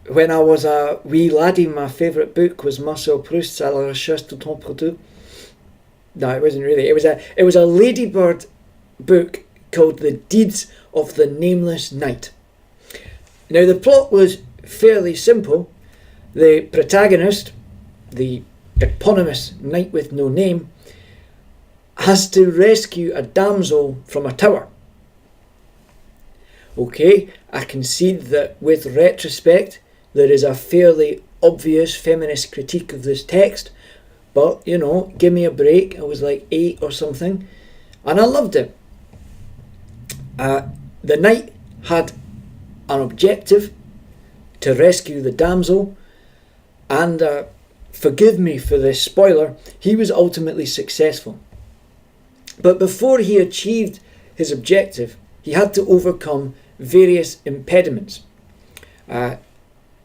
when I was a wee laddie, my favourite book was Marcel Proust's À la recherche du temps perdu. No, it wasn't really. It was a ladybird book called The Deeds of the Nameless Knight. Now the plot was fairly simple. The protagonist, the eponymous knight with no name, has to rescue a damsel from a tower. Okay, I concede that with retrospect there is a fairly obvious feminist critique of this text, but you know, give me a break. I was like 8 or something and I loved it. The knight had an objective to rescue the damsel, and forgive me for this spoiler, he was ultimately successful. But before he achieved his objective, he had to overcome various impediments.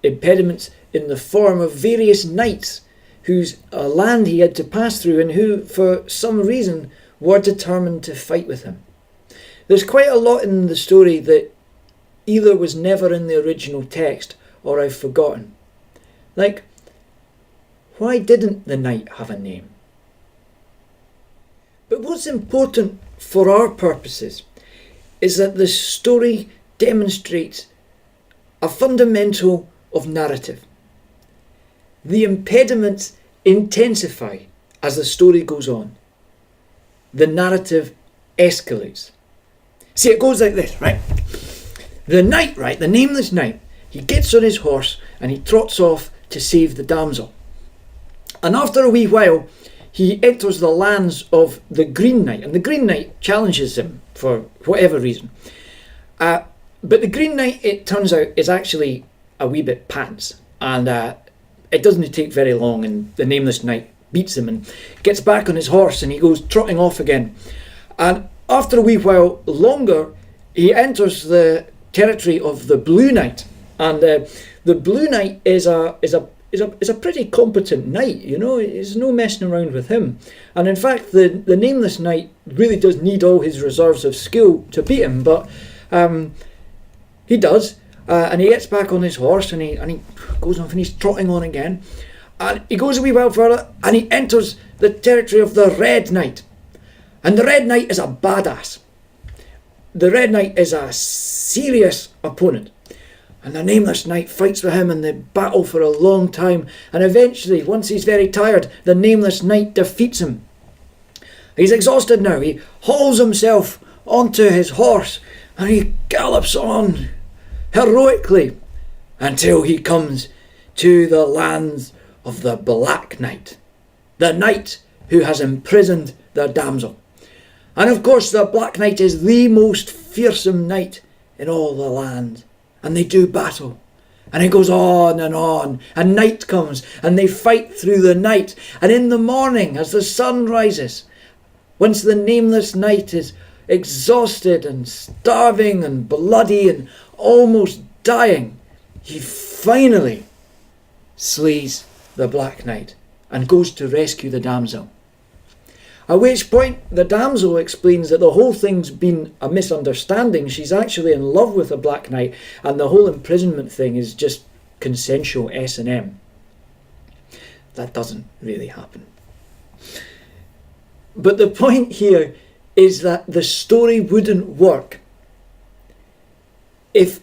Impediments in the form of various knights whose land he had to pass through and who, for some reason, were determined to fight with him. There's quite a lot in the story that either was never in the original text or I've forgotten. Like, why didn't the knight have a name? But what's important for our purposes is that the story demonstrates a fundamental of narrative. The impediments intensify as the story goes on. The narrative escalates. See, it goes like this, right? The knight, right, the nameless knight, he gets on his horse and he trots off to save the damsel. And after a wee while, he enters the lands of the Green Knight, and the Green Knight challenges him for whatever reason. But the Green Knight, it turns out, is actually a wee bit pants, and it doesn't take very long, and the nameless knight beats him and gets back on his horse, and he goes trotting off again. And after a wee while longer, he enters the territory of the Blue Knight, and the Blue Knight is a pretty competent knight, you know. There's no messing around with him. And in fact, the nameless knight really does need all his reserves of skill to beat him, but he does. And he gets back on his horse and he goes off and he's trotting on again. And he goes a wee while further and he enters the territory of the Red Knight. And the Red Knight is a badass. The Red Knight is a serious opponent. And the nameless knight fights with him and they battle for a long time. And eventually, once he's very tired, the nameless knight defeats him. He's exhausted now. He hauls himself onto his horse and he gallops on heroically until he comes to the lands of the Black Knight, the knight who has imprisoned the damsel. And of course, the Black Knight is the most fearsome knight in all the land. And they do battle. And it goes on. And night comes. And they fight through the night. And in the morning, as the sun rises, once the nameless knight is exhausted and starving and bloody and almost dying, he finally slays the Black Knight and goes to rescue the damsel. At which point the damsel explains that the whole thing's been a misunderstanding. She's actually in love with the Black Knight, and the whole imprisonment thing is just consensual S&M. That doesn't really happen. But the point here is that the story wouldn't work if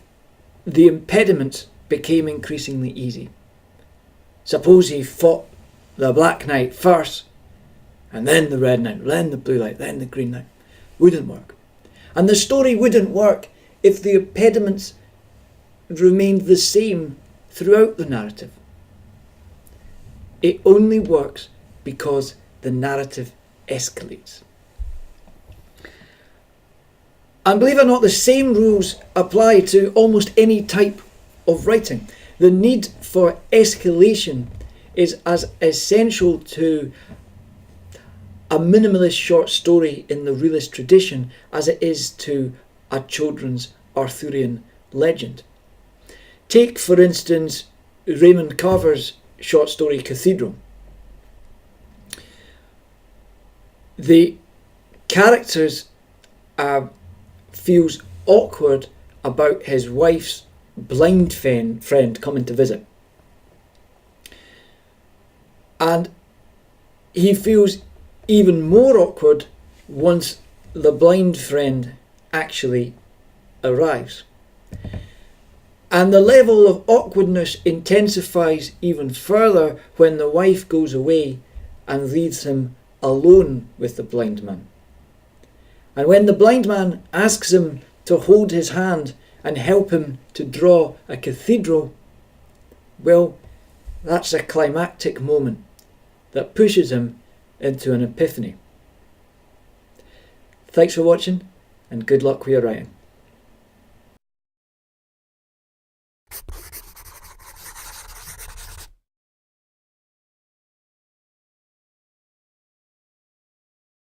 the impediments became increasingly easy. Suppose he fought the Black Knight first, and then the Red Knight, then the Blue Knight, then the Green Knight. Wouldn't work. And the story wouldn't work if the impediments remained the same throughout the narrative. It only works because the narrative escalates. And believe it or not, the same rules apply to almost any type of writing. The need for escalation is as essential to a minimalist short story in the realist tradition as it is to a children's Arthurian legend. Take, for instance, Raymond Carver's short story Cathedral. The characters feels awkward about his wife's blind friend coming to visit. And he feels even more awkward once the blind friend actually arrives. And the level of awkwardness intensifies even further when the wife goes away and leaves him alone with the blind man. And when the blind man asks him to hold his hand and help him to draw a cathedral, well, that's a climactic moment that pushes him into an epiphany. Thanks for watching, and good luck with your writing.